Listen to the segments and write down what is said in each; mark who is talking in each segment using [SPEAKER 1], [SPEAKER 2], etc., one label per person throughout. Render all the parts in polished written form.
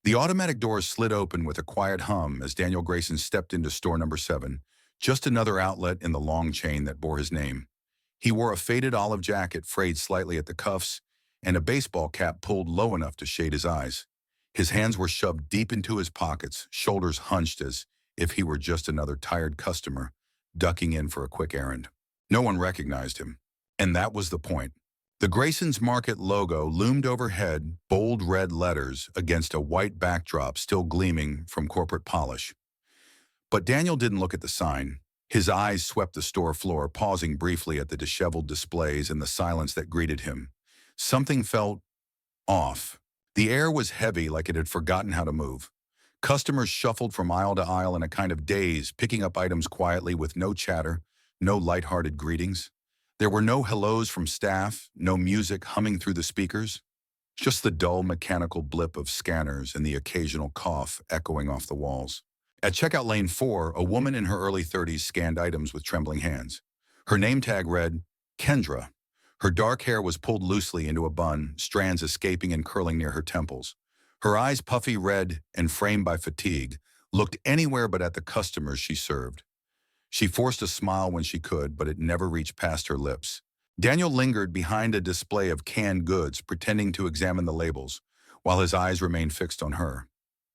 [SPEAKER 1] The automatic door slid open with a quiet hum as Daniel Grayson stepped into store number 7, just another outlet in the long chain that bore his name. He wore a faded olive jacket frayed slightly at the cuffs and a baseball cap pulled low enough to shade his eyes. His hands were shoved deep into his pockets, shoulders hunched as if he were just another tired customer ducking in for a quick errand. No one recognized him, and that was the point. The Grayson's Market logo loomed overhead, bold red letters against a white backdrop still gleaming from corporate polish. But Daniel didn't look at the sign. His eyes swept the store floor, pausing briefly at the disheveled displays and the silence that greeted him. Something felt off. The air was heavy, like it had forgotten how to move. Customers shuffled from aisle to aisle in a kind of daze, picking up items quietly with no chatter, no light-hearted greetings. There were no hellos from staff, no music humming through the speakers, just the dull mechanical blip of scanners and the occasional cough echoing off the walls. At checkout lane 4, a woman in her early 30s scanned items with trembling hands. Her name tag read, Kendra. Her dark hair was pulled loosely into a bun, strands escaping and curling near her temples. Her eyes, puffy red and framed by fatigue, looked anywhere but at the customers she served. She forced a smile when she could, but it never reached past her lips. Daniel lingered behind a display of canned goods, pretending to examine the labels, while his eyes remained fixed on her.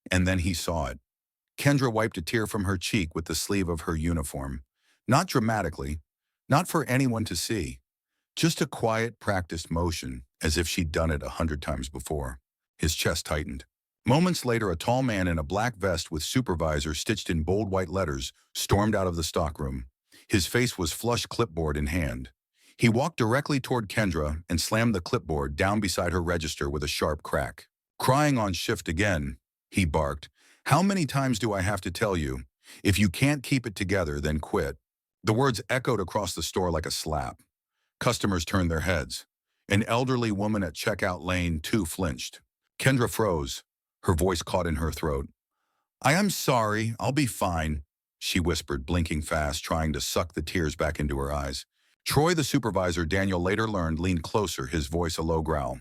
[SPEAKER 1] And then he saw it. Kendra wiped a tear from her cheek with the sleeve of her uniform. Not dramatically, not for anyone to see. Just a quiet, practiced motion, as if she'd done it 100 times before. His chest tightened. Moments later, a tall man in a black vest with supervisor stitched in bold white letters stormed out of the stockroom. His face was flush, clipboard in hand. He walked directly toward Kendra and slammed the clipboard down beside her register with a sharp crack. Crying on shift again, he barked. How many times do I have to tell you? If you can't keep it together, then quit. The words echoed across the store like a slap. Customers turned their heads. An elderly woman at checkout lane 2 flinched. Kendra froze. Her voice caught in her throat. I am sorry, I'll be fine, she whispered, blinking fast, trying to suck the tears back into her eyes. Troy, the supervisor, Daniel later learned, leaned closer, his voice a low growl.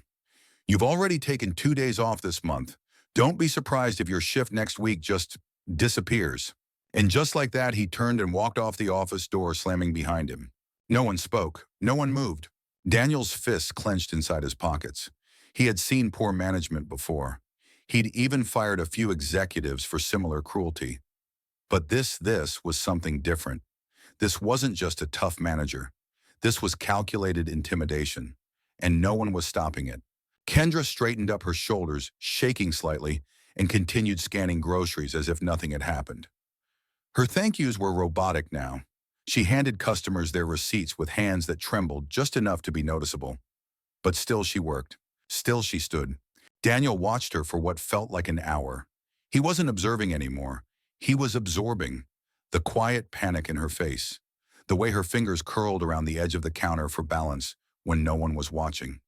[SPEAKER 1] You've already taken 2 days off this month. Don't be surprised if your shift next week just disappears. And just like that, he turned and walked off the office door, slamming behind him. No one spoke. No one moved. Daniel's fists clenched inside his pockets. He had seen poor management before. He'd even fired a few executives for similar cruelty. But this was something different. This wasn't just a tough manager. This was calculated intimidation, and no one was stopping it. Kendra straightened up her shoulders, shaking slightly, and continued scanning groceries as if nothing had happened. Her thank yous were robotic now. She handed customers their receipts with hands that trembled just enough to be noticeable. But still she worked. Still she stood. Daniel watched her for what felt like an hour. He wasn't observing anymore. He was absorbing. The quiet panic in her face. The way her fingers curled around the edge of the counter for balance when no one was watching.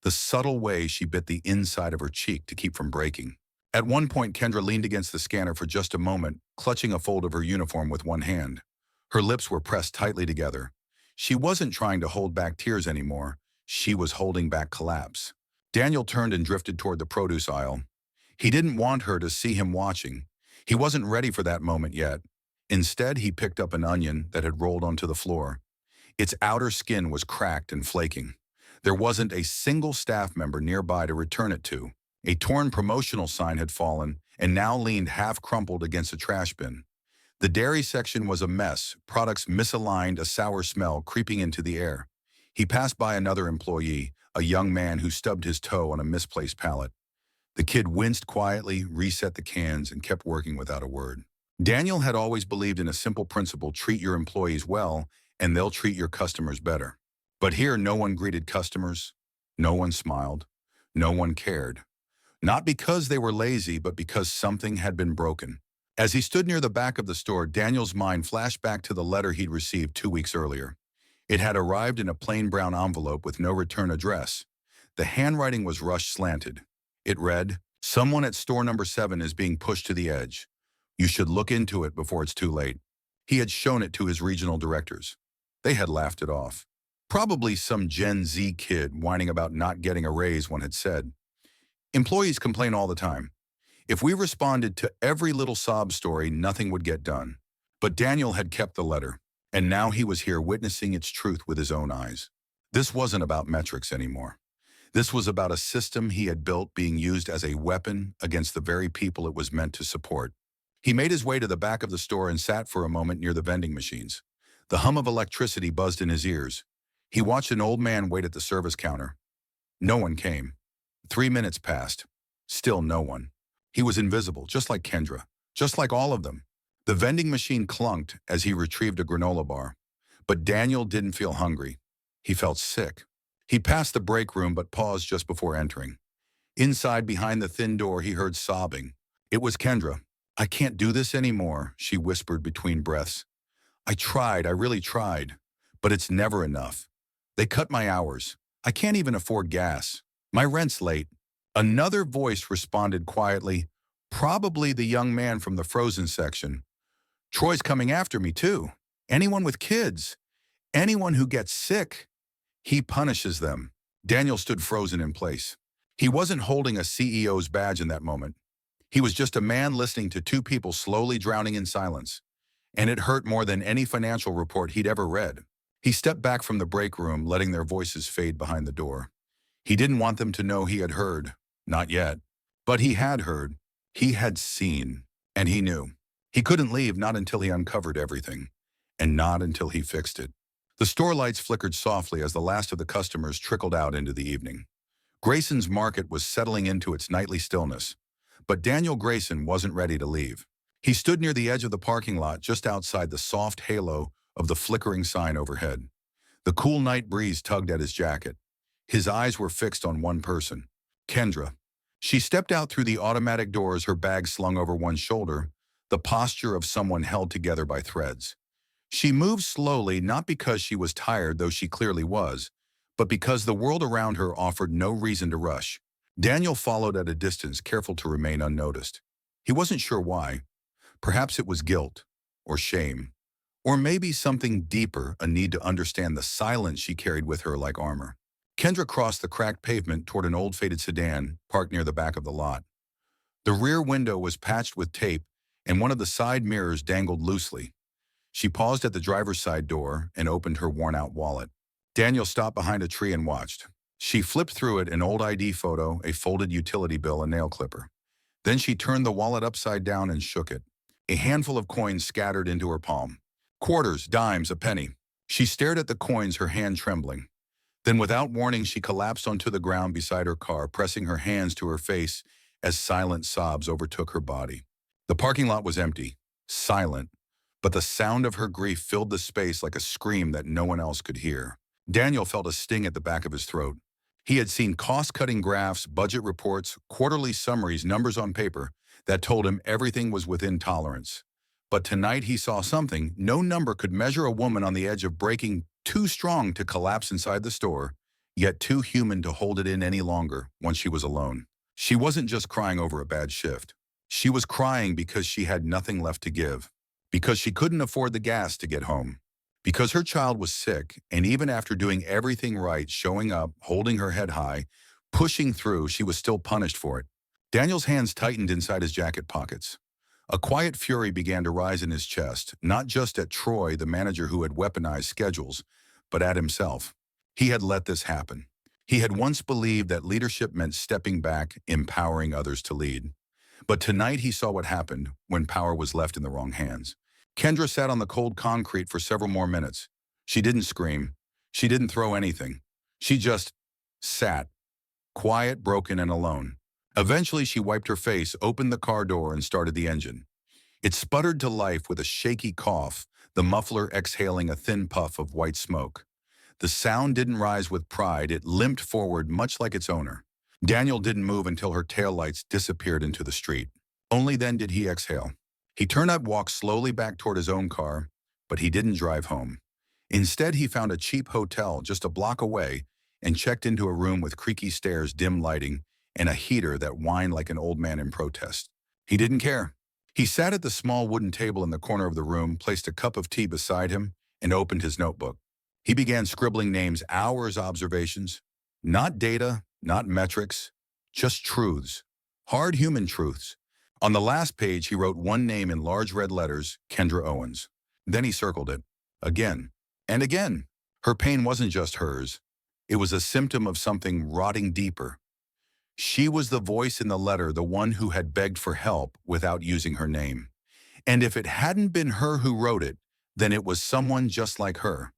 [SPEAKER 1] The subtle way she bit the inside of her cheek to keep from breaking. At one point, Kendra leaned against the scanner for just a moment, clutching a fold of her uniform with one hand. Her lips were pressed tightly together. She wasn't trying to hold back tears anymore. She was holding back collapse. Daniel turned and drifted toward the produce aisle. He didn't want her to see him watching. He wasn't ready for that moment yet. Instead, he picked up an onion that had rolled onto the floor. Its outer skin was cracked and flaking. There wasn't a single staff member nearby to return it to. A torn promotional sign had fallen and now leaned half-crumpled against a trash bin. The dairy section was a mess, products misaligned, a sour smell creeping into the air. He passed by another employee, a young man who stubbed his toe on a misplaced pallet. The kid winced quietly, reset the cans, and kept working without a word. Daniel had always believed in a simple principle: treat your employees well, and they'll treat your customers better. But here, no one greeted customers. No one smiled. No one cared. Not because they were lazy, but because something had been broken. As he stood near the back of the store, Daniel's mind flashed back to the letter he'd received 2 weeks earlier. It had arrived in a plain brown envelope with no return address. The handwriting was rushed slanted. It read, "Someone at store number 7 is being pushed to the edge. You should look into it before it's too late." He had shown it to his regional directors. They had laughed it off. Probably some Gen Z kid whining about not getting a raise, one had said. Employees complain all the time. If we responded to every little sob story, nothing would get done. But Daniel had kept the letter, and now he was here witnessing its truth with his own eyes. This wasn't about metrics anymore. This was about a system he had built being used as a weapon against the very people it was meant to support. He made his way to the back of the store and sat for a moment near the vending machines. The hum of electricity buzzed in his ears. He watched an old man wait at the service counter. No one came. 3 minutes passed. Still no one. He was invisible, just like Kendra, just like all of them. The vending machine clunked as he retrieved a granola bar. But Daniel didn't feel hungry. He felt sick. He passed the break room but paused just before entering. Inside, behind the thin door, he heard sobbing. It was Kendra. "I can't do this anymore," she whispered between breaths. I really tried, but it's never enough. They cut my hours. I can't even afford gas. My rent's late." Another voice responded quietly, probably the young man from the frozen section. "Troy's coming after me too. Anyone with kids, anyone who gets sick, he punishes them." Daniel stood frozen in place. He wasn't holding a CEO's badge in that moment. He was just a man listening to two people slowly drowning in silence. And it hurt more than any financial report he'd ever read. He stepped back from the break room, letting their voices fade behind the door. He didn't want them to know he had heard. Not yet. But he had heard. He had seen. And he knew. He couldn't leave, not until he uncovered everything. And not until he fixed it. The store lights flickered softly as the last of the customers trickled out into the evening. Grayson's market was settling into its nightly stillness. But Daniel Grayson wasn't ready to leave. He stood near the edge of the parking lot just outside the soft halo of the flickering sign overhead. The cool night breeze tugged at his jacket. His eyes were fixed on one person, Kendra. She stepped out through the automatic doors, her bag slung over one shoulder, the posture of someone held together by threads. She moved slowly, not because she was tired, though she clearly was, but because the world around her offered no reason to rush. Daniel followed at a distance, careful to remain unnoticed. He wasn't sure why. Perhaps it was guilt, or shame, or maybe something deeper, a need to understand the silence she carried with her like armor. Kendra crossed the cracked pavement toward an old faded sedan parked near the back of the lot. The rear window was patched with tape, and one of the side mirrors dangled loosely. She paused at the driver's side door and opened her worn-out wallet. Daniel stopped behind a tree and watched. She flipped through it, an old ID photo, a folded utility bill, a nail clipper. Then she turned the wallet upside down and shook it. A handful of coins scattered into her palm. Quarters, dimes, a penny. She stared at the coins, her hand trembling. Then without warning, she collapsed onto the ground beside her car, pressing her hands to her face as silent sobs overtook her body. The parking lot was empty, silent, but the sound of her grief filled the space like a scream that no one else could hear. Daniel felt a sting at the back of his throat. He had seen cost-cutting graphs, budget reports, quarterly summaries, numbers on paper that told him everything was within tolerance. But tonight he saw something no number could measure, a woman on the edge of breaking, too strong to collapse inside the store, yet too human to hold it in any longer once she was alone. She wasn't just crying over a bad shift. She was crying because she had nothing left to give, because she couldn't afford the gas to get home, because her child was sick, and even after doing everything right, showing up, holding her head high, pushing through, she was still punished for it. Daniel's hands tightened inside his jacket pockets. A quiet fury began to rise in his chest, not just at Troy, the manager who had weaponized schedules, but at himself. He had let this happen. He had once believed that leadership meant stepping back, empowering others to lead. But tonight he saw what happened when power was left in the wrong hands. Kendra sat on the cold concrete for several more minutes. She didn't scream. She didn't throw anything. She just sat, quiet, broken, and alone. Eventually, she wiped her face, opened the car door, and started the engine. It sputtered to life with a shaky cough, the muffler exhaling a thin puff of white smoke. The sound didn't rise with pride. It limped forward, much like its owner. Daniel didn't move until her taillights disappeared into the street. Only then did he exhale. He turned up, walked slowly back toward his own car, but he didn't drive home. Instead, he found a cheap hotel just a block away and checked into a room with creaky stairs, dim lighting, and a heater that whined like an old man in protest. He didn't care. He sat at the small wooden table in the corner of the room, placed a cup of tea beside him, and opened his notebook. He began scribbling names, hours, observations. Not data, not metrics, just truths. Hard human truths. On the last page, he wrote one name in large red letters, Kendra Owens. Then he circled it. Again. And again. Her pain wasn't just hers. It was a symptom of something rotting deeper. She was the voice in the letter, the one who had begged for help without using her name. And if it hadn't been her who wrote it, then it was someone just like her.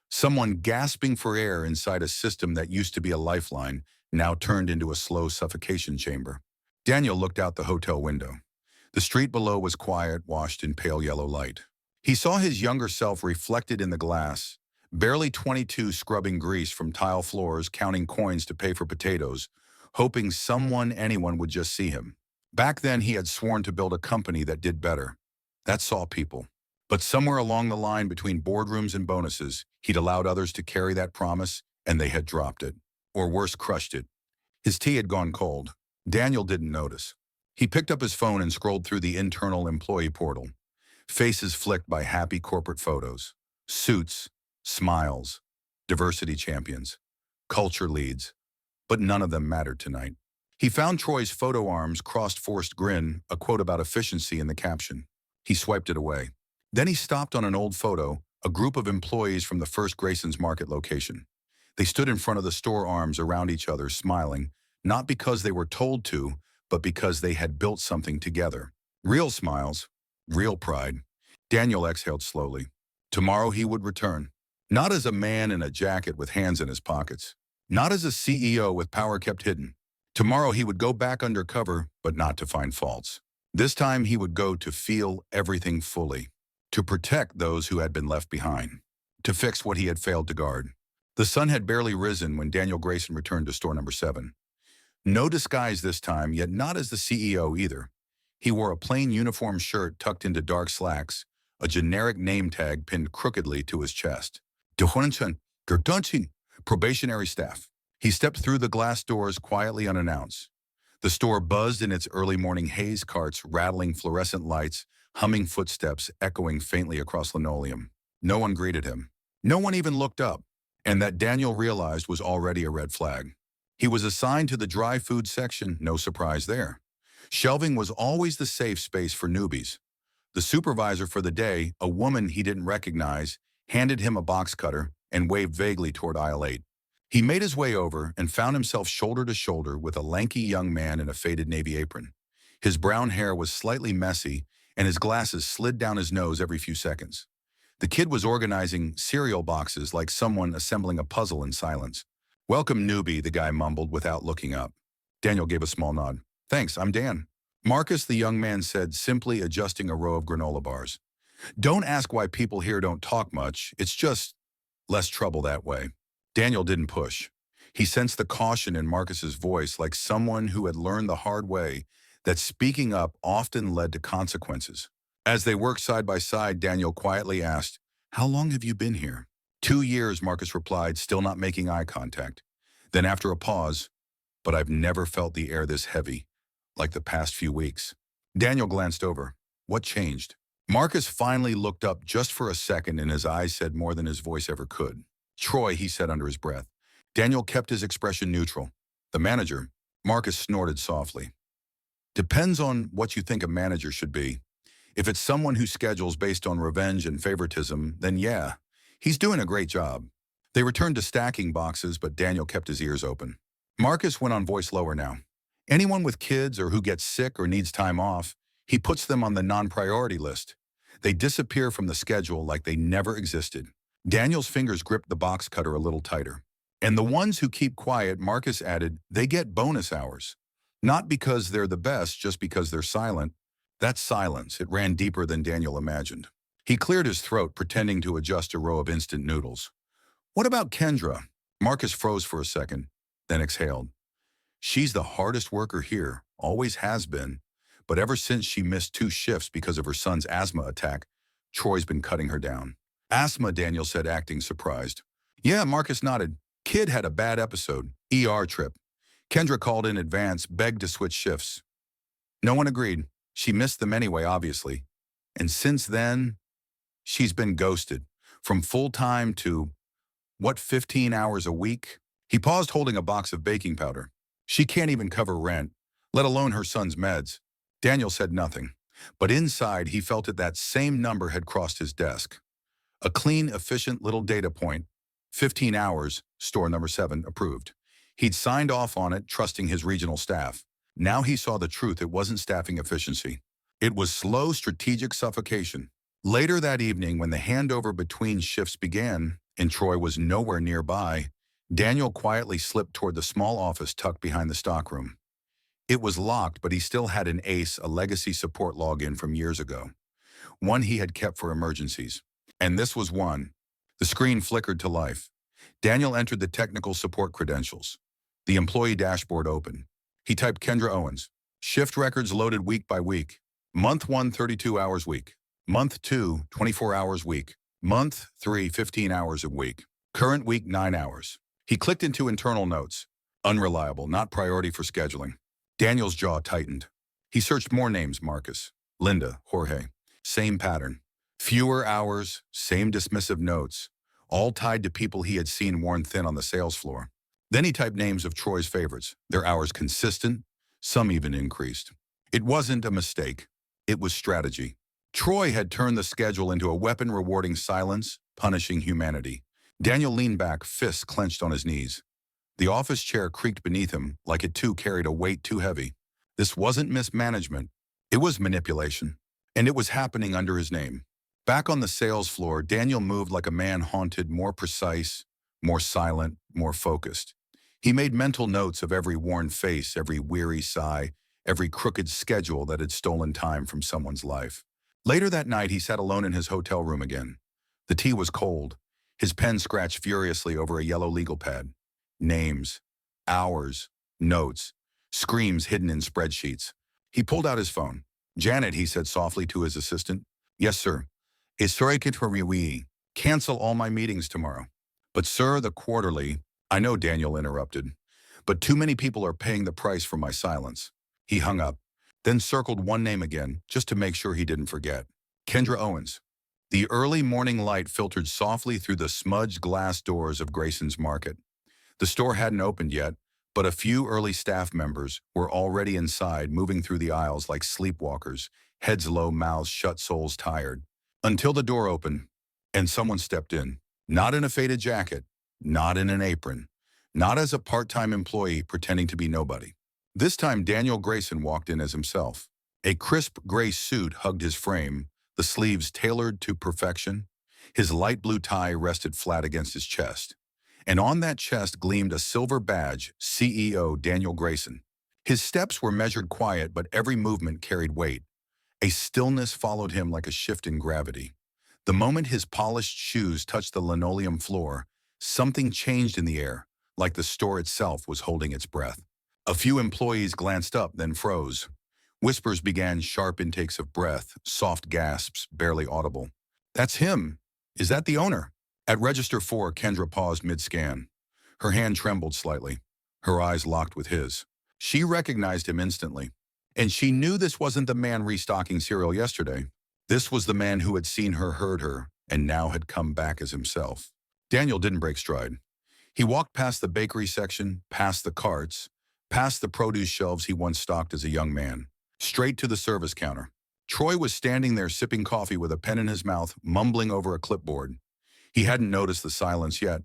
[SPEAKER 1] Someone gasping for air inside a system that used to be a lifeline, now turned into a slow suffocation chamber. Daniel looked out the hotel window. The street below was quiet, washed in pale yellow light. He saw his younger self reflected in the glass, barely 22, scrubbing grease from tile floors, counting coins to pay for potatoes, hoping anyone would just see him. Back then, he had sworn to build a company that did better. That saw people. But somewhere along the line between boardrooms and bonuses, he'd allowed others to carry that promise, and they had dropped it. Or worse, crushed it. His tea had gone cold. Daniel didn't notice. He picked up his phone and scrolled through the internal employee portal. Faces flicked by happy corporate photos. Suits, smiles, diversity champions, culture leads. But none of them mattered tonight. He found Troy's photo arms crossed forced grin, a quote about efficiency in the caption. He swiped it away. Then he stopped on an old photo, a group of employees from the first Grayson's Market location. They stood in front of the store, arms around each other, smiling, not because they were told to, but because they had built something together. Real smiles, real pride. Daniel exhaled slowly. Tomorrow he would return. Not as a man in a jacket with hands in his pockets. Not as a CEO with power kept hidden. Tomorrow he would go back undercover, but not to find faults. This time he would go to feel everything fully. To protect those who had been left behind. To fix what he had failed to guard. The sun had barely risen when Daniel Grayson returned to store number 7. No disguise this time, yet not as the CEO either. He wore a plain uniform shirt tucked into dark slacks, a generic name tag pinned crookedly to his chest. Dehunchen, Gerdunchin, probationary staff. He stepped through the glass doors quietly unannounced. The store buzzed in its early morning haze, carts rattling fluorescent lights, humming footsteps echoing faintly across linoleum. No one greeted him. No one even looked up, and that Daniel realized was already a red flag. He was assigned to the dry food section, no surprise there. Shelving was always the safe space for newbies. The supervisor for the day, a woman he didn't recognize, handed him a box cutter and waved vaguely toward aisle 8. He made his way over and found himself shoulder to shoulder with a lanky young man in a faded navy apron. His brown hair was slightly messy, and his glasses slid down his nose every few seconds. The kid was organizing cereal boxes like someone assembling a puzzle in silence. "Welcome, newbie," the guy mumbled without looking up. Daniel gave a small nod. "Thanks, I'm Dan." "Marcus," the young man said, simply adjusting a row of granola bars. "Don't ask why people here don't talk much. It's just less trouble that way." Daniel didn't push. He sensed the caution in Marcus's voice, like someone who had learned the hard way that speaking up often led to consequences. As they worked side by side, Daniel quietly asked, "How long have you been here?" 2 years, Marcus replied, still not making eye contact. Then after a pause, "But I've never felt the air this heavy, like the past few weeks." Daniel glanced over. What changed? Marcus finally looked up just for a second, and his eyes said more than his voice ever could. "Troy," he said under his breath. Daniel kept his expression neutral. "The manager?" Marcus snorted softly. "Depends on what you think a manager should be. If it's someone who schedules based on revenge and favoritism, then yeah, he's doing a great job." They returned to stacking boxes, but Daniel kept his ears open. Marcus went on, voice lower now. "Anyone with kids or who gets sick or needs time off, he puts them on the non-priority list. They disappear from the schedule like they never existed." Daniel's fingers gripped the box cutter a little tighter. "And the ones who keep quiet," Marcus added, "they get bonus hours. Not because they're the best, just because they're silent." That silence, it ran deeper than Daniel imagined. He cleared his throat, pretending to adjust a row of instant noodles. "What about Kendra?" Marcus froze for a second, then exhaled. "She's the hardest worker here, always has been. But ever since she missed 2 shifts because of her son's asthma attack, Troy's been cutting her down." "Asthma," Daniel said, acting surprised. "Yeah," Marcus nodded. "Kid had a bad episode, ER trip. Kendra called in advance, begged to switch shifts. No one agreed. She missed them anyway, obviously. And since then, she's been ghosted. From full-time to, 15 hours a week?" He paused, holding a box of baking powder. "She can't even cover rent, let alone her son's meds. Daniel said nothing, but inside he felt that same number had crossed his desk. A clean, efficient little data point. 15 hours, store number 7, approved. He'd signed off on it, trusting his regional staff. Now he saw the truth. It wasn't staffing efficiency. It was slow, strategic suffocation. Later that evening, when the handover between shifts began and Troy was nowhere nearby, Daniel quietly slipped toward the small office tucked behind the stockroom. It was locked, but he still had an ACE, a legacy support login from years ago, one he had kept for emergencies. And this was one. The screen flickered to life. Daniel entered the technical support credentials. The employee dashboard opened. He typed Kendra Owens. Shift records loaded week by week. Month 1, 32 hours week. Month 2, 24 hours week. Month 3, 15 hours a week. Current week, 9 hours. He clicked into internal notes. Unreliable, not priority for scheduling. Daniel's jaw tightened. He searched more names: Marcus, Linda, Jorge. Same pattern. Fewer hours, same dismissive notes, all tied to people he had seen worn thin on the sales floor. Then he typed names of Troy's favorites, their hours consistent, some even increased. It wasn't a mistake. It was strategy. Troy had turned the schedule into a weapon rewarding silence, punishing humanity. Daniel leaned back, fists clenched on his knees. The office chair creaked beneath him, like it too carried a weight too heavy. This wasn't mismanagement. It was manipulation. And it was happening under his name. Back on the sales floor, Daniel moved like a man haunted, more precise, more silent, more focused. He made mental notes of every worn face, every weary sigh, every crooked schedule that had stolen time from someone's life. Later that night, he sat alone in his hotel room again. The tea was cold. His pen scratched furiously over a yellow legal pad. Names, hours, notes, screams hidden in spreadsheets. He pulled out his phone. Janet, he said softly to his assistant. Yes, sir. Cancel all my meetings tomorrow. But sir, the quarterly. I know, Daniel interrupted. But too many people are paying the price for my silence. He hung up, then circled one name again, just to make sure he didn't forget. Kendra Owens. The early morning light filtered softly through the smudged glass doors of Grayson's Market. The store hadn't opened yet, but a few early staff members were already inside, moving through the aisles like sleepwalkers, heads low, mouths shut, souls tired. Until the door opened, and someone stepped in. Not in a faded jacket, not in an apron, not as a part-time employee pretending to be nobody. This time, Daniel Grayson walked in as himself. A crisp gray suit hugged his frame, the sleeves tailored to perfection. His light blue tie rested flat against his chest. And on that chest gleamed a silver badge, CEO Daniel Grayson. His steps were measured, quiet, but every movement carried weight. A stillness followed him like a shift in gravity. The moment his polished shoes touched the linoleum floor, something changed in the air, like the store itself was holding its breath. A few employees glanced up, then froze. Whispers began, sharp intakes of breath, soft gasps, barely audible. That's him. Is that the owner? At register 4, Kendra paused mid-scan. Her hand trembled slightly. Her eyes locked with his. She recognized him instantly. And she knew this wasn't the man restocking cereal yesterday. This was the man who had seen her, heard her, and now had come back as himself. Daniel didn't break stride. He walked past the bakery section, past the carts, past the produce shelves he once stocked as a young man, straight to the service counter. Troy was standing there sipping coffee with a pen in his mouth, mumbling over a clipboard. He hadn't noticed the silence yet.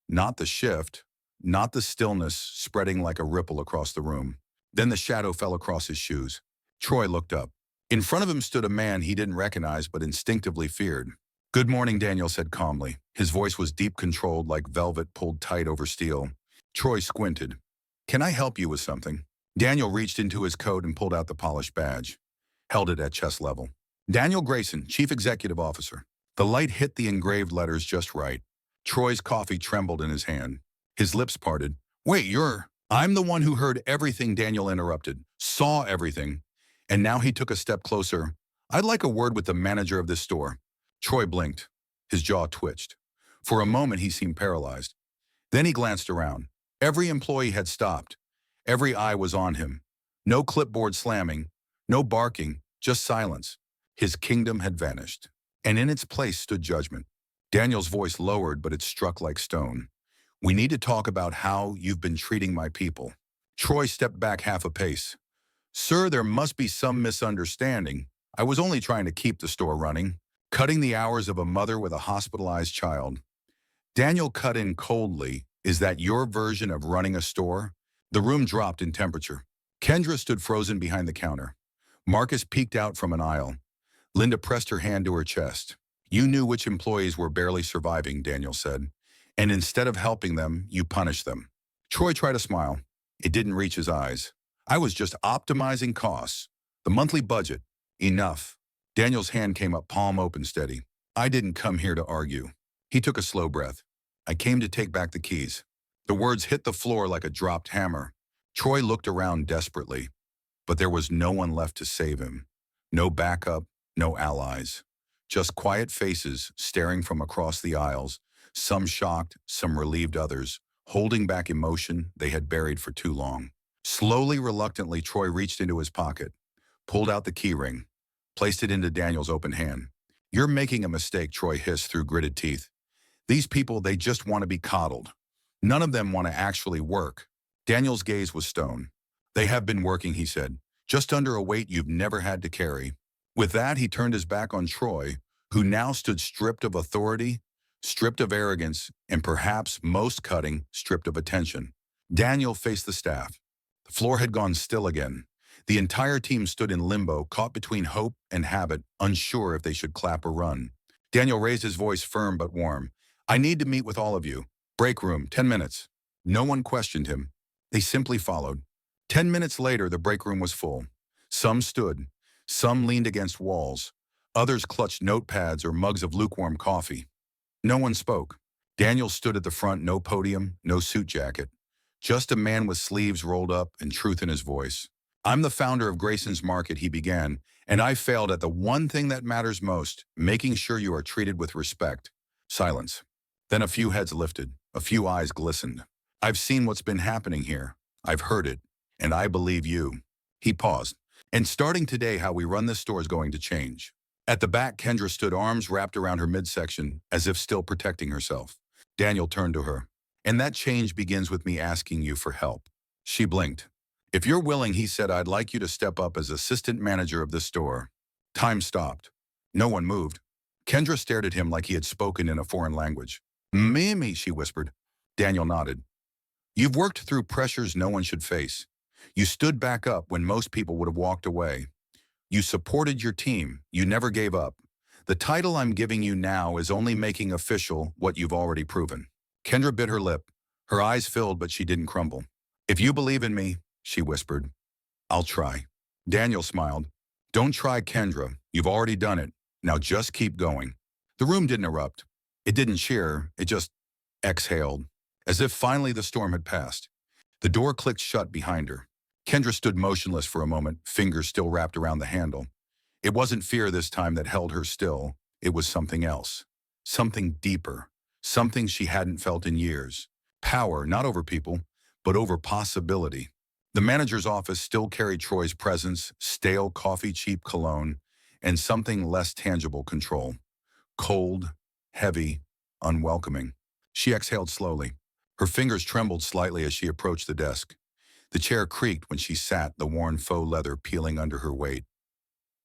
[SPEAKER 1] Not the shift, not the stillness spreading like a ripple across the room. Then the shadow fell across his shoes. Troy looked up. In front of him stood a man he didn't recognize but instinctively feared. Good morning, Daniel said calmly. His voice was deep, controlled, like velvet pulled tight over steel. Troy squinted. Can I help you with something? Daniel reached into his coat and pulled out the polished badge. Held it at chest level. Daniel Grayson, Chief Executive Officer. The light hit the engraved letters just right. Troy's coffee trembled in his hand. His lips parted. Wait, I'm the one who heard everything, Daniel interrupted. Saw everything. And now he took a step closer. I'd like a word with the manager of this store. Troy blinked. His jaw twitched. For a moment, he seemed paralyzed. Then he glanced around. Every employee had stopped. Every eye was on him. No clipboard slamming, no barking, just silence. His kingdom had vanished. And in its place stood judgment. Daniel's voice lowered, but it struck like stone. We need to talk about how you've been treating my people. Troy stepped back half a pace. Sir, there must be some misunderstanding. I was only trying to keep the store running, cutting the hours of a mother with a hospitalized child. Daniel cut in coldly. Is that your version of running a store? The room dropped in temperature. Kendra stood frozen behind the counter. Marcus peeked out from an aisle. Linda pressed her hand to her chest. You knew which employees were barely surviving, Daniel said. And instead of helping them, you punished them. Troy tried to smile. It didn't reach his eyes. I was just optimizing costs. The monthly budget. Enough. Daniel's hand came up, palm open, steady. I didn't come here to argue. He took a slow breath. I came to take back the keys. The words hit the floor like a dropped hammer. Troy looked around desperately, but there was no one left to save him. No backup, no allies. Just quiet faces staring from across the aisles, some shocked, some relieved, others holding back emotion they had buried for too long. Slowly, reluctantly, Troy reached into his pocket, pulled out the key ring, placed it into Daniel's open hand. You're making a mistake, Troy hissed through gritted teeth. These people, they just want to be coddled. None of them want to actually work. Daniel's gaze was stone. They have been working, he said, just under a weight you've never had to carry. With that, he turned his back on Troy, who now stood stripped of authority, stripped of arrogance, and perhaps most cutting, stripped of attention. Daniel faced the staff. The floor had gone still again. The entire team stood in limbo, caught between hope and habit, unsure if they should clap or run. Daniel raised his voice firm but warm. I need to meet with all of you. Break room, 10 minutes. No one questioned him. They simply followed. 10 minutes later, the break room was full. Some stood. Some leaned against walls. Others clutched notepads or mugs of lukewarm coffee. No one spoke. Daniel stood at the front, no podium, no suit jacket. Just a man with sleeves rolled up and truth in his voice. I'm the founder of Grayson's Market, he began, and I failed at the one thing that matters most, making sure you are treated with respect. Silence. Then a few heads lifted, a few eyes glistened. I've seen what's been happening here. I've heard it, and I believe you. He paused. And starting today, how we run this store is going to change. At the back, Kendra stood, arms wrapped around her midsection, as if still protecting herself. Daniel turned to her. And that change begins with me asking you for help. She blinked. If you're willing, he said, I'd like you to step up as assistant manager of this store. Time stopped. No one moved. Kendra stared at him like he had spoken in a foreign language. Mimi, she whispered. Daniel nodded. You've worked through pressures no one should face. You stood back up when most people would have walked away. You supported your team. You never gave up. The title I'm giving you now is only making official what you've already proven. Kendra bit her lip. Her eyes filled, but she didn't crumble. If you believe in me, she whispered, I'll try. Daniel smiled. Don't try, Kendra. You've already done it. Now just keep going. The room didn't erupt. It didn't cheer. It just exhaled, as if finally the storm had passed. The door clicked shut behind her. Kendra stood motionless for a moment, fingers still wrapped around the handle. It wasn't fear this time that held her still. It was something else. Something deeper. Something she hadn't felt in years. Power, not over people, but over possibility. The manager's office still carried Troy's presence, stale coffee, cheap cologne, and something less tangible, control. Cold, heavy, unwelcoming. She exhaled slowly. Her fingers trembled slightly as she approached the desk. The chair creaked when she sat, the worn faux leather peeling under her weight.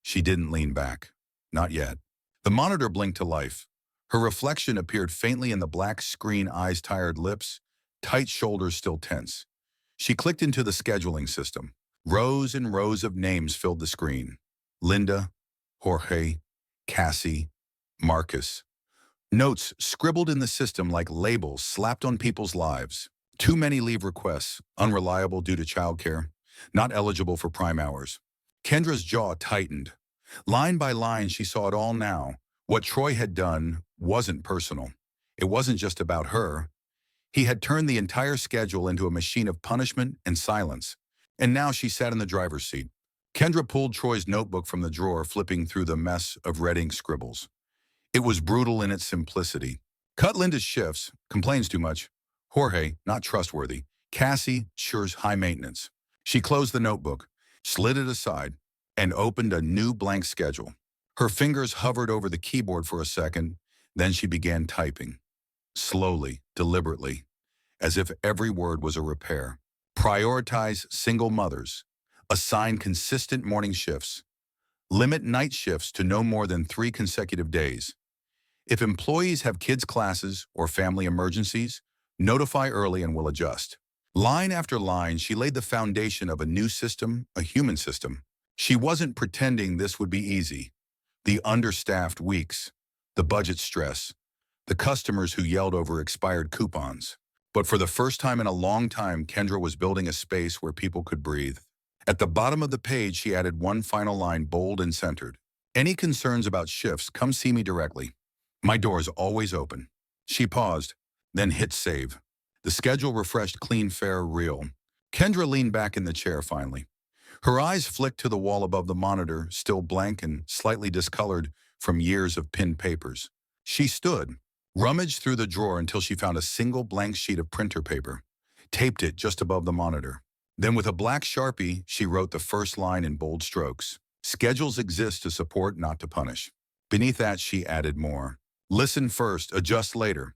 [SPEAKER 1] She didn't lean back. Not yet. The monitor blinked to life. Her reflection appeared faintly in the black screen, eyes tired, lips, tight shoulders still tense. She clicked into the scheduling system. Rows and rows of names filled the screen. Linda, Jorge, Cassie, Marcus. Notes scribbled in the system like labels slapped on people's lives. Too many leave requests, unreliable due to childcare, not eligible for prime hours. Kendra's jaw tightened. Line by line, she saw it all now. What Troy had done wasn't personal. It wasn't just about her. He had turned the entire schedule into a machine of punishment and silence. And now she sat in the driver's seat. Kendra pulled Troy's notebook from the drawer, flipping through the mess of red ink scribbles. It was brutal in its simplicity. Cut Linda's shifts, complains too much. Jorge, not trustworthy. Cassie, sure's high maintenance. She closed the notebook, slid it aside, and opened a new blank schedule. Her fingers hovered over the keyboard for a second, then she began typing. Slowly, deliberately, as if every word was a repair. Prioritize single mothers. Assign consistent morning shifts. Limit night shifts to no more than 3 consecutive days. If employees have kids' classes or family emergencies, notify early and we'll adjust. Line after line, she laid the foundation of a new system, a human system. She wasn't pretending this would be easy. The understaffed weeks, the budget stress, the customers who yelled over expired coupons. But for the first time in a long time, Kendra was building a space where people could breathe. At the bottom of the page, she added one final line, bold and centered. Any concerns about shifts, come see me directly. My door is always open. She paused, then hit save. The schedule refreshed, clean, fair, real. Kendra leaned back in the chair finally. Her eyes flicked to the wall above the monitor, still blank and slightly discolored from years of pinned papers. She stood, rummaged through the drawer until she found a single blank sheet of printer paper, taped it just above the monitor. Then with a black Sharpie, she wrote the first line in bold strokes. Schedules exist to support, not to punish. Beneath that, she added more. Listen first, adjust later.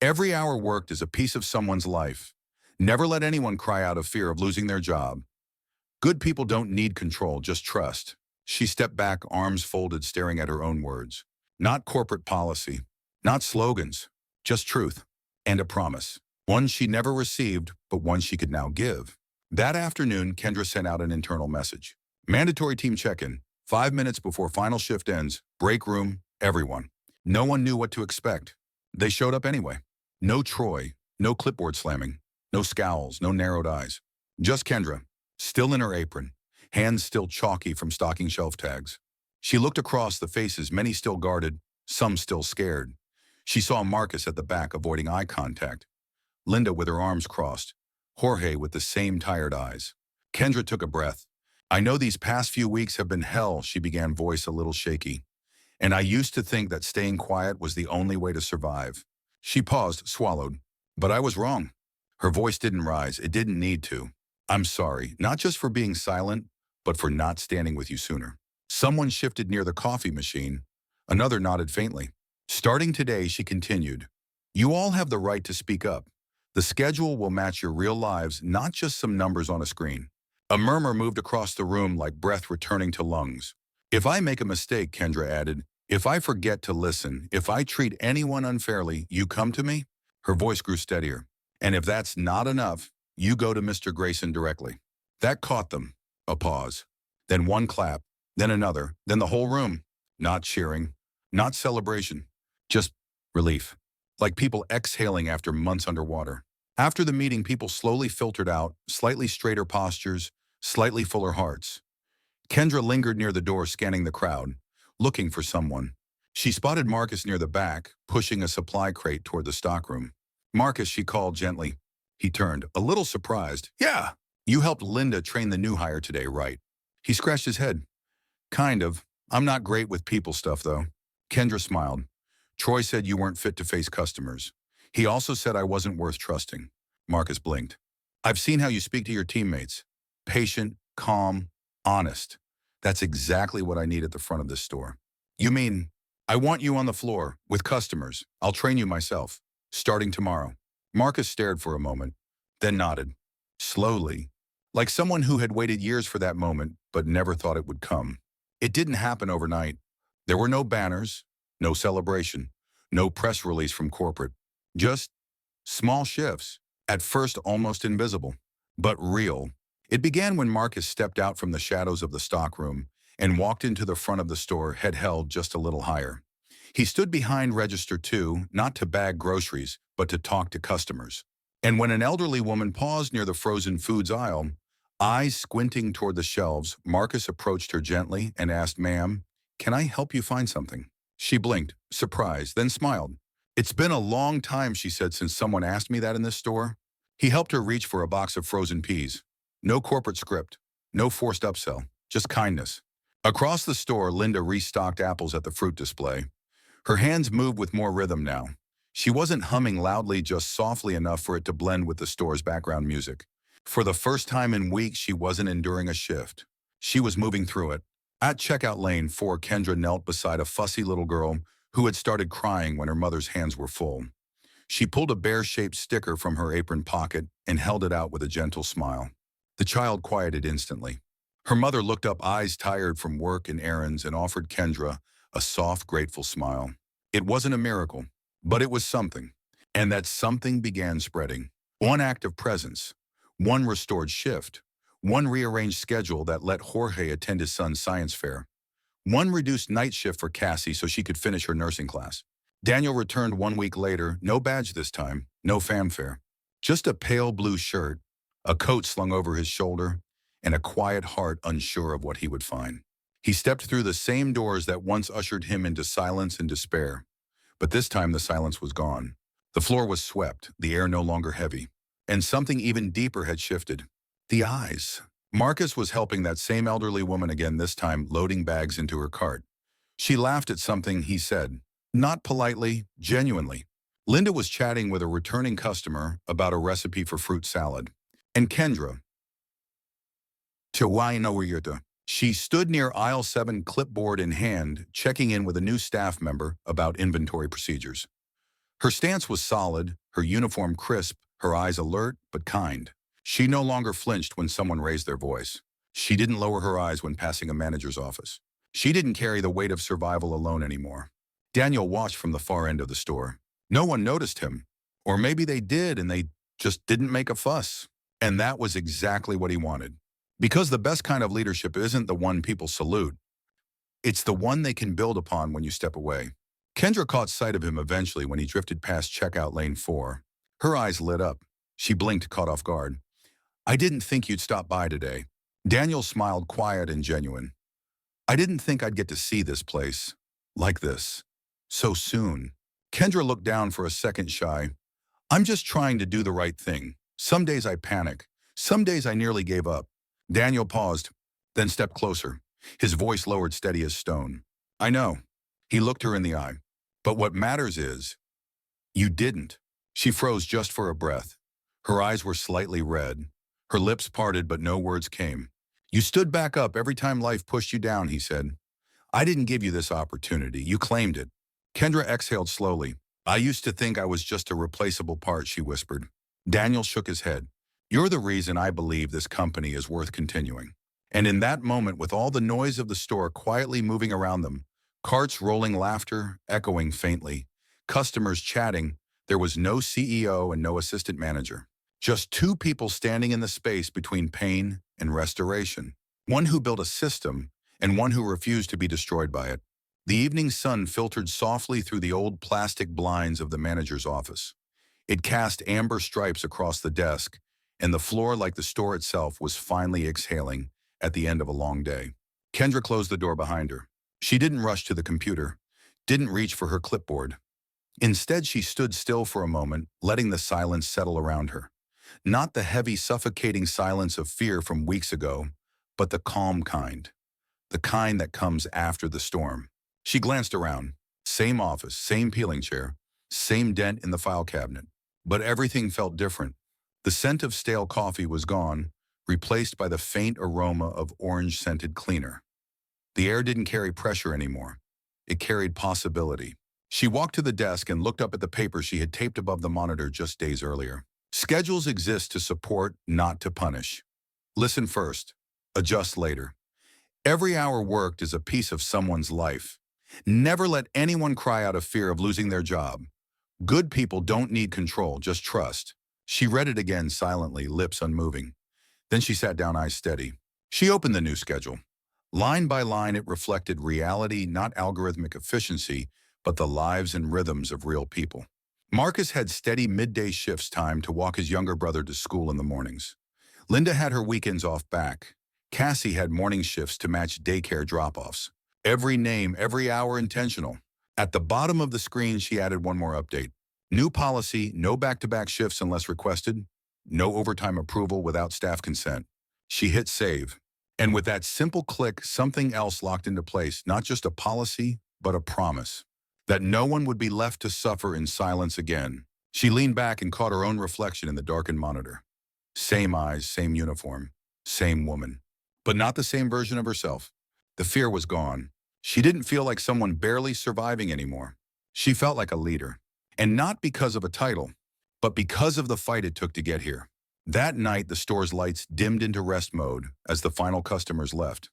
[SPEAKER 1] Every hour worked is a piece of someone's life. Never let anyone cry out of fear of losing their job. Good people don't need control, just trust. She stepped back, arms folded, staring at her own words. Not corporate policy, not slogans, just truth and a promise. One she never received, but one she could now give. That afternoon, Kendra sent out an internal message. Mandatory team check-in, 5 minutes before final shift ends, break room, everyone. No one knew what to expect. They showed up anyway. No Troy, no clipboard slamming, no scowls, no narrowed eyes. Just Kendra, still in her apron, hands still chalky from stocking shelf tags. She looked across the faces, many still guarded, some still scared. She saw Marcus at the back avoiding eye contact, Linda with her arms crossed, Jorge with the same tired eyes. Kendra took a breath. I know these past few weeks have been hell, she began, voice a little shaky. And I used to think that staying quiet was the only way to survive. She paused, swallowed. But I was wrong. Her voice didn't rise. It didn't need to. I'm sorry, not just for being silent, but for not standing with you sooner. Someone shifted near the coffee machine. Another nodded faintly. Starting today, she continued, you all have the right to speak up. The schedule will match your real lives, not just some numbers on a screen. A murmur moved across the room like breath returning to lungs. If I make a mistake, Kendra added, if I forget to listen, if I treat anyone unfairly, you come to me? Her voice grew steadier. And if that's not enough, you go to Mr. Grayson directly. That caught them. A pause. Then one clap. Then another. Then the whole room. Not cheering. Not celebration. Just relief. Like people exhaling after months underwater. After the meeting, people slowly filtered out, slightly straighter postures, slightly fuller hearts. Kendra lingered near the door, scanning the crowd, looking for someone. She spotted Marcus near the back, pushing a supply crate toward the stockroom. Marcus, she called gently. He turned, a little surprised. Yeah, you helped Linda train the new hire today, right? He scratched his head. Kind of. I'm not great with people stuff, though. Kendra smiled. Troy said you weren't fit to face customers. He also said I wasn't worth trusting. Marcus blinked. I've seen how you speak to your teammates. Patient, calm, honest. That's exactly what I need at the front of this store. You mean, I want you on the floor, with customers. I'll train you myself, starting tomorrow. Marcus stared for a moment, then nodded. Slowly, like someone who had waited years for that moment, but never thought it would come. It didn't happen overnight. There were no banners, no celebration, no press release from corporate. Just small shifts, at first almost invisible, but real. It began when Marcus stepped out from the shadows of the stockroom and walked into the front of the store, head held just a little higher. He stood behind register 2, not to bag groceries, but to talk to customers. And when an elderly woman paused near the frozen foods aisle, eyes squinting toward the shelves, Marcus approached her gently and asked, "Ma'am, can I help you find something?" She blinked, surprised, then smiled. "It's been a long time," she said, "since someone asked me that in this store." He helped her reach for a box of frozen peas. No corporate script, no forced upsell, just kindness. Across the store, Linda restocked apples at the fruit display. Her hands moved with more rhythm now. She wasn't humming loudly, just softly enough for it to blend with the store's background music. For the first time in weeks, she wasn't enduring a shift. She was moving through it. At checkout lane 4, Kendra knelt beside a fussy little girl who had started crying when her mother's hands were full. She pulled a bear-shaped sticker from her apron pocket and held it out with a gentle smile. The child quieted instantly. Her mother looked up, eyes tired from work and errands, and offered Kendra a soft, grateful smile. It wasn't a miracle, but it was something. And that something began spreading. One act of presence, one restored shift, one rearranged schedule that let Jorge attend his son's science fair, one reduced night shift for Cassie so she could finish her nursing class. Daniel returned 1 week later, no badge this time, no fanfare. Just a pale blue shirt, a coat slung over his shoulder, and a quiet heart unsure of what he would find. He stepped through the same doors that once ushered him into silence and despair. But this time the silence was gone. The floor was swept, the air no longer heavy. And something even deeper had shifted. The eyes. Marcus was helping that same elderly woman again, this time loading bags into her cart. She laughed at something he said, not politely, genuinely. Linda was chatting with a returning customer about a recipe for fruit salad. And Kendra, she stood near aisle 7, clipboard in hand, checking in with a new staff member about inventory procedures. Her stance was solid, her uniform crisp, her eyes alert but kind. She no longer flinched when someone raised their voice. She didn't lower her eyes when passing a manager's office. She didn't carry the weight of survival alone anymore. Daniel watched from the far end of the store. No one noticed him. Or maybe they did and they just didn't make a fuss. And that was exactly what he wanted. Because the best kind of leadership isn't the one people salute. It's the one they can build upon when you step away. Kendra caught sight of him eventually when he drifted past checkout lane 4. Her eyes lit up. She blinked, caught off guard. I didn't think you'd stop by today. Daniel smiled, quiet and genuine. I didn't think I'd get to see this place. Like this. So soon. Kendra looked down for a second, shy. I'm just trying to do the right thing. Some days I panic. Some days I nearly gave up. Daniel paused, then stepped closer. His voice lowered, steady as stone. I know. He looked her in the eye. But what matters is, you didn't. She froze just for a breath. Her eyes were slightly red. Her lips parted, but no words came. You stood back up every time life pushed you down, he said. I didn't give you this opportunity. You claimed it. Kendra exhaled slowly. I used to think I was just a replaceable part, she whispered. Daniel shook his head. You're the reason I believe this company is worth continuing. And in that moment, with all the noise of the store quietly moving around them, carts rolling, laughter echoing faintly, customers chatting, there was no CEO and no assistant manager. Just two people standing in the space between pain and restoration. One who built a system and one who refused to be destroyed by it. The evening sun filtered softly through the old plastic blinds of the manager's office. It cast amber stripes across the desk, and the floor, like the store itself, was finally exhaling at the end of a long day. Kendra closed the door behind her. She didn't rush to the computer, didn't reach for her clipboard. Instead, she stood still for a moment, letting the silence settle around her. Not the heavy, suffocating silence of fear from weeks ago, but the calm kind. The kind that comes after the storm. She glanced around. Same office, same peeling chair, same dent in the file cabinet. But everything felt different. The scent of stale coffee was gone, replaced by the faint aroma of orange-scented cleaner. The air didn't carry pressure anymore. It carried possibility. She walked to the desk and looked up at the paper she had taped above the monitor just days earlier. Schedules exist to support, not to punish. Listen first. Adjust later. Every hour worked is a piece of someone's life. Never let anyone cry out of fear of losing their job. Good people don't need control, just trust. She read it again silently, lips unmoving. Then she sat down, eyes steady. She opened the new schedule. Line by line, it reflected reality, not algorithmic efficiency, but the lives and rhythms of real people. Marcus had steady midday shifts time to walk his younger brother to school in the mornings. Linda had her weekends off back. Cassie had morning shifts to match daycare drop-offs. Every name, every hour intentional. At the bottom of the screen, she added one more update. New policy, no back-to-back shifts unless requested. No overtime approval without staff consent. She hit save. And with that simple click, something else locked into place, not just a policy, but a promise. That no one would be left to suffer in silence again. She leaned back and caught her own reflection in the darkened monitor. Same eyes, same uniform, same woman. But not the same version of herself. The fear was gone. She didn't feel like someone barely surviving anymore. She felt like a leader. And not because of a title, but because of the fight it took to get here. That night, the store's lights dimmed into rest mode as the final customers left.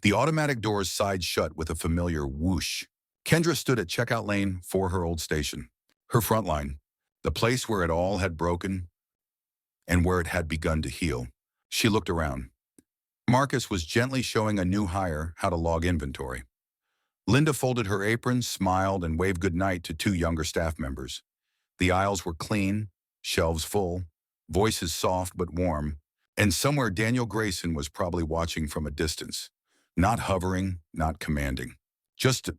[SPEAKER 1] The automatic doors sighed shut with a familiar whoosh. Kendra stood at checkout lane for her old station. Her front line, the place where it all had broken and where it had begun to heal. She looked around. Marcus was gently showing a new hire how to log inventory. Linda folded her apron, smiled, and waved goodnight to two younger staff members. The aisles were clean, shelves full, voices soft but warm, and somewhere Daniel Grayson was probably watching from a distance. Not hovering, not commanding. Just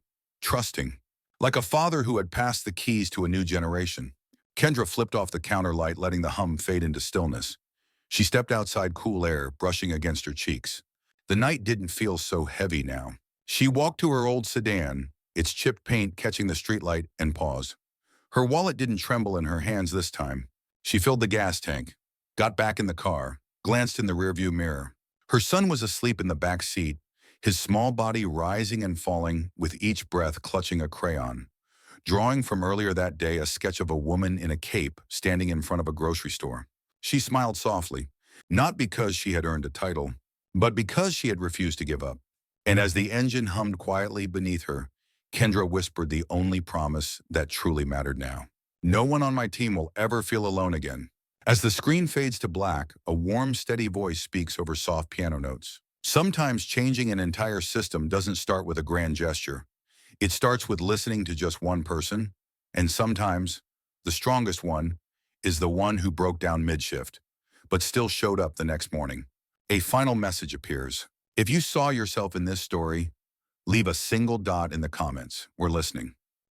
[SPEAKER 1] trusting. Like a father who had passed the keys to a new generation. Kendra flipped off the counter light, letting the hum fade into stillness. She stepped outside cool air, brushing against her cheeks. The night didn't feel so heavy now. She walked to her old sedan, its chipped paint catching the streetlight, and paused. Her wallet didn't tremble in her hands this time. She filled the gas tank, got back in the car, glanced in the rearview mirror. Her son was asleep in the back seat, his small body rising and falling with each breath clutching a crayon, drawing from earlier that day a sketch of a woman in a cape standing in front of a grocery store. She smiled softly, not because she had earned a title, but because she had refused to give up. And as the engine hummed quietly beneath her, Kendra whispered the only promise that truly mattered now. No one on my team will ever feel alone again. As the screen fades to black, a warm, steady voice speaks over soft piano notes. Sometimes changing an entire system doesn't start with a grand gesture. It starts with listening to just one person, and sometimes, the strongest one, is the one who broke down mid-shift, but still showed up the next morning. A final message appears. If you saw yourself in this story, leave a single dot in the comments. We're listening.